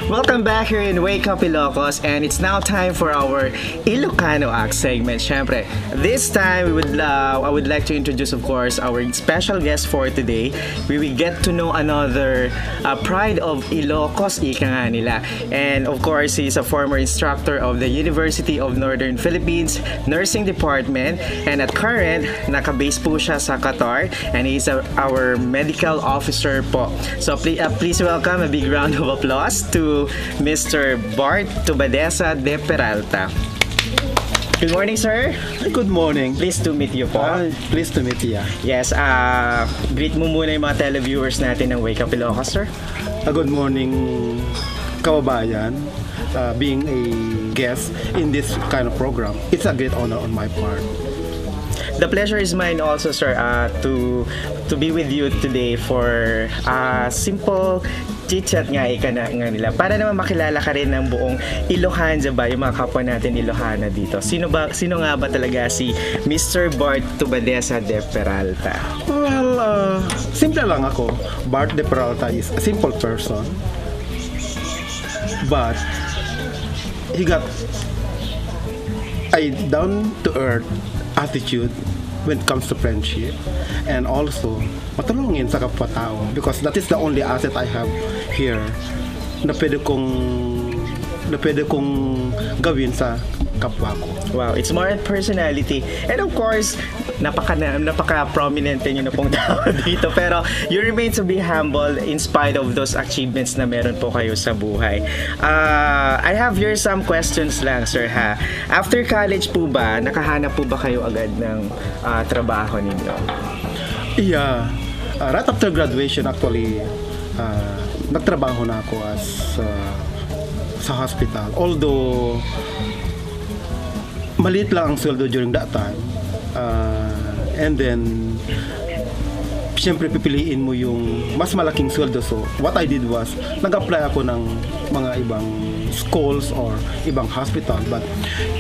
Welcome back here in Wake Up Ilocos, and it's now time for our Ilocano Act segment. Syempre, this time I would like to introduce, of course, our special guest for today. We will get to know another pride of Ilocos, ika nga nila. And of course, he's a former instructor of the University of Northern Philippines Nursing Department, and at current, naka-base po siya sa Qatar, and he's our medical officer po. So please welcome a big round of applause to Mr. Bart Tubadesa de Peralta. Good morning, sir. Good morning. Pleased to meet you po. Pleased to meet you. Yes, greet mo muna yung mga televiewers natin ng Wake Up Ilocos, sir. Good morning, kababayan. Being a guest in this kind of program, it's a great honor on my part. The pleasure is mine also, sir, to be with you today for simple chit-chat nga nila. Para naman makilala ka rin ng buong Ilocana ba, yung mga kapwa natin Ilocana dito. Sino nga ba talaga si Mr. Bart Tubadesa de Peralta? Well, simple lang ako. Bart de Peralta is a simple person. But he got a down-to-earth attitude when it comes to friendship, and also matulungin sa kapwa-tao, because that is the only asset I have here na pwede kong gawin sa kapwa ko. Wow, it's more personality. And of course, napaka-prominent nyo na pong tao dito. Pero you remain to be humble in spite of those achievements na meron po kayo sa buhay. I have here some questions lang, sir, ha. After college po ba, nakahanap po ba kayo agad ng trabaho ninyo? Yeah. Right after graduation, actually, nagtrabaho na ako sa hospital. Although maliit lang ang sweldo during that time, and then siyempre pipiliin mo yung mas malaking sweldo. So what I did was nag-apply ako ng mga ibang schools or ibang hospital, but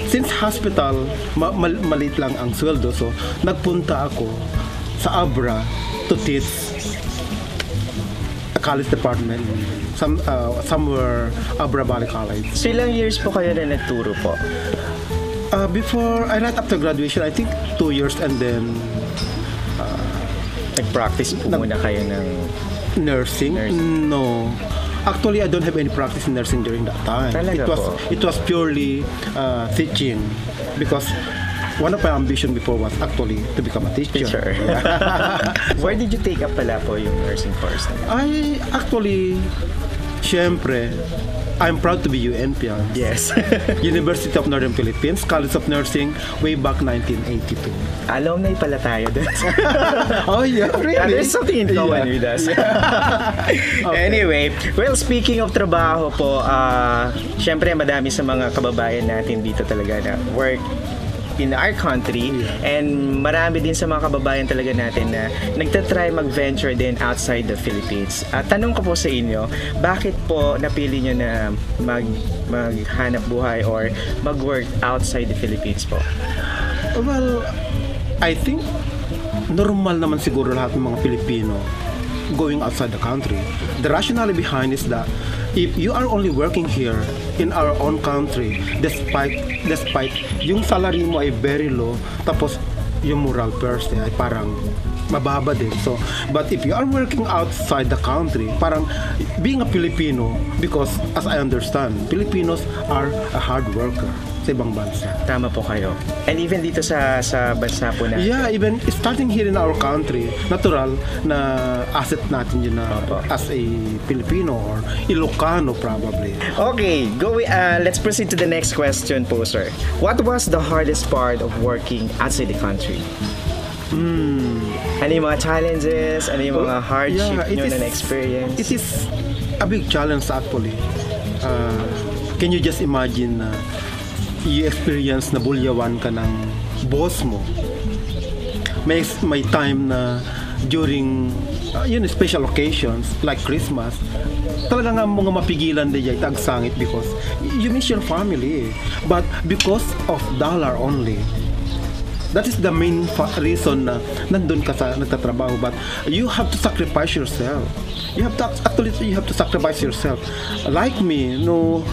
since hospital maliit lang ang sweldo, so nagpunta ako sa Abra to teach a college department somewhere Abra Valley College. So ilang years po kayo na nagturo po? Before, right after graduation, I think 2 years, and then nag-practice po muna kayo ng nursing? No. Actually, I don't have any practice in nursing during that time. Talaga It was purely teaching, because one of my ambition before was actually to become a teacher. Yeah. Where did you take up pala po yung nursing course? I actually, syempre, I'm proud to be UNPian. Yes. University of Northern Philippines, College of Nursing, way back 1982. Alumni pala tayo dun. Oh, yeah, really? Yeah, there's something in common with us. Okay. Anyway, well, speaking of trabaho po, syempre madami sa mga kababayan natin dito talaga na work in our country, and marami din sa mga kababayan talaga natin na nagtatry mag-venture din outside the Philippines. Tanong ko po sa inyo, bakit po napili nyo na maghanap buhay or mag-work outside the Philippines po? Well, I think normal naman siguro lahat ng mga Pilipino going outside the country. The rationale behind is that if you are only working here in our own country, despite yung salary mo ay very low, tapos yung moral first ay parang mababa din. So, but if you are working outside the country, parang being a Filipino, because as I understand, Filipinos are a hard worker sa ibang bansa. Tama po kayo. And even dito sa bansa po natin. Yeah, even starting here in our country, natural na asset natin yun na as a Filipino or Ilocano probably. Okay, let's proceed to the next question po, sir. What was the hardest part of working outside the country? Ano yung mga challenges? Ano yung mga hardship nyo na na-experience? It is a big challenge actually. Can you just imagine na you experience na bulyawan ka ng boss mo? May time na during special occasions like Christmas, talaga nga mga mapigilan din tagsangit because you miss your family. But because of dollar only, That is the main reason na nandun ka sa nagtatrabaho. But you have to sacrifice yourself. You have to sacrifice yourself. Like me, no,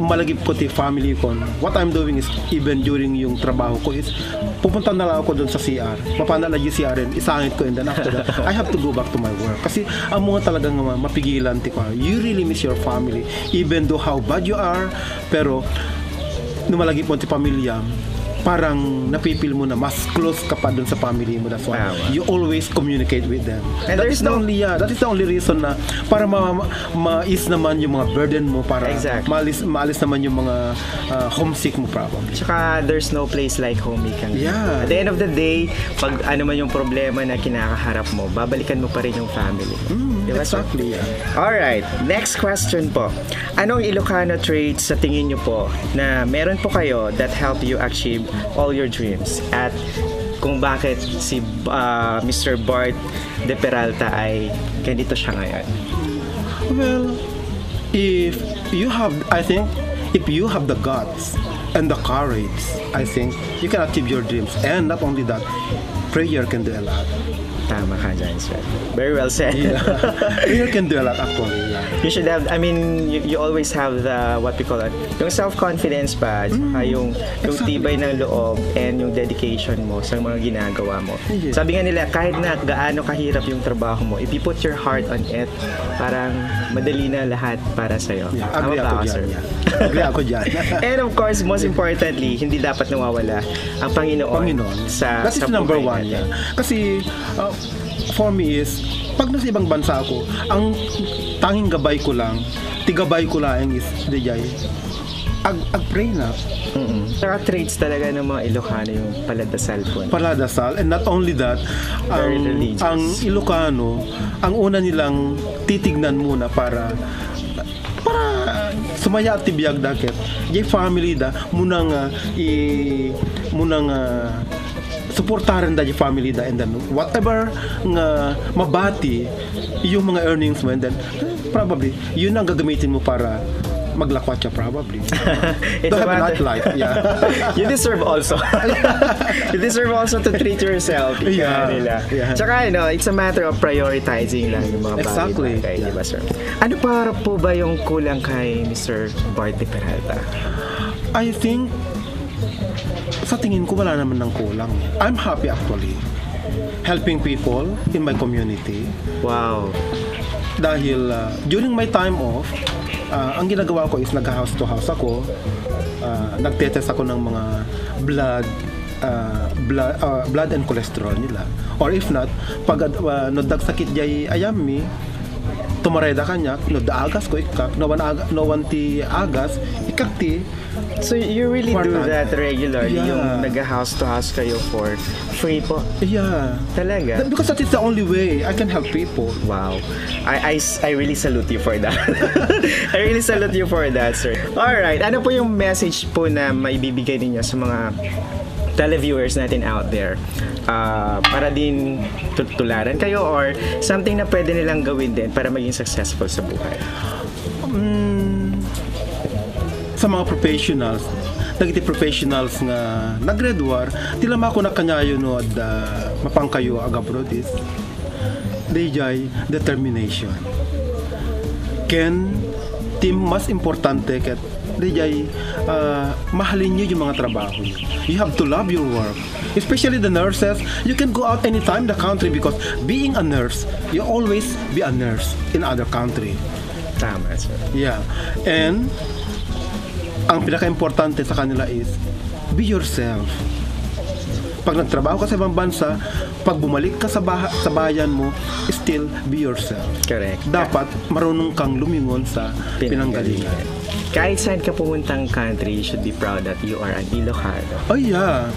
malagip ko ti family ko. What I'm doing is, even during yung trabaho ko is, pupunta na lang ako doon sa CR. Mapana na yung CR rin, isangit ko, and then after that, I have to go back to my work. Kasi ang mga talagang mapigilan ti ko. You really miss your family, even though how bad you are, pero numalagip mo ti pamilya, parang napipil mo na mas close ka pa dun sa family mo. That's why you always communicate with them. And that is the only reason na para ma-ease naman yung mga burden mo, para maalis naman yung mga homesick mo probably. Tsaka there's no place like home, Yeah. At the end of the day, pag ano man yung problema na kinakaharap mo, babalikan mo pa rin yung family. Diba, exactly, yeah. Alright, next question po. Anong Ilocano traits sa tingin nyo po na meron po kayo that help you achieve all your dreams? At kung bakit si Mr. Bart de Peralta ay ganito siya ngayon? Well, if you have the guts and the courage, I think you can achieve your dreams. And not only that, prayer can do a lot. Tama ka dyan, sir. Very well said. Yeah. Prayer can do a lot, actually. Yeah. You should have, you always have the, what we call it, yung self-confidence pa, saka yung tibay ng loob and yung dedication mo sa mga ginagawa mo. Yeah. Sabi nga nila, kahit na gaano kahirap yung trabaho mo, if you put your heart on it, parang madali na lahat para sa'yo. Yeah, agree ako dyan. Yeah. Agree ako dyan. And of course, most importantly, hindi dapat nawawala ang Panginoon. That is number one. Yeah. Kasi, for me is, pag nasa ibang bansa ako, ang tanging gabay ko lang is, dijay, ag-pray na. Saka traits talaga ng mga Ilocano yung paladasal po. Paladasal, and not only that, ang Ilocano, ang una nilang titignan muna para sumaya at tibiyag dakit. Yung family da, munang suportahan da yung family da, and then whatever nga mabati yung mga earnings mo, and then probably yun ang gagamitin mo para maglakwat siya probably. To have a nightlife. Yeah. You deserve also. You deserve also to treat yourself. Yeah. Tsaka, it's a matter of prioritizing lang yung mga bagay. Yeah. Diba, sir? Ano para po ba yung kulang kay Mr. Bart de Peralta? I think, sa tingin ko, wala naman ng kulang. I'm happy actually. Helping people in my community. Wow. Dahil during my time off, ang ginagawa ko is nag-house to house ako, nagtetest ako ng mga blood and cholesterol nila. Or if not, pag nagdagsakit jay ayami, tumareda kanya, nagdaagas ko ikak, nawan ti agas, ikakti. So you really do that regularly? Yeah. Yung nag-house to house kayo for free po? Yeah. Talaga? Because that is the only way I can help people. Wow. I really salute you for that. I really salute you for that, sir. Alright, ano po yung message po na maibibigay ninyo sa mga televiewers natin out there? Para din tutularan kayo or something na pwede nilang gawin din para maging successful sa buhay? Sa mga professionals nga nag-graduate, tilama ko na kanyayo no at mapangkayo agabroad is dijay determination. Ken team mas importante ket dijay mahalin niyo yung mga trabaho niyo. You have to love your work. Especially the nurses, you can go out anytime in the country because being a nurse, you always be a nurse in other country. Tama, sir. Yeah. And ang pinaka-importante sa kanila is be yourself. Pag nagtrabaho ka sa ibang bansa, pag bumalik ka sa bayan mo, still be yourself. Correct. Dapat marunong kang lumingon sa pinanggalingan. Kahit saan ka pumuntang country, you should be proud that you are an Ilocano. Oh yeah.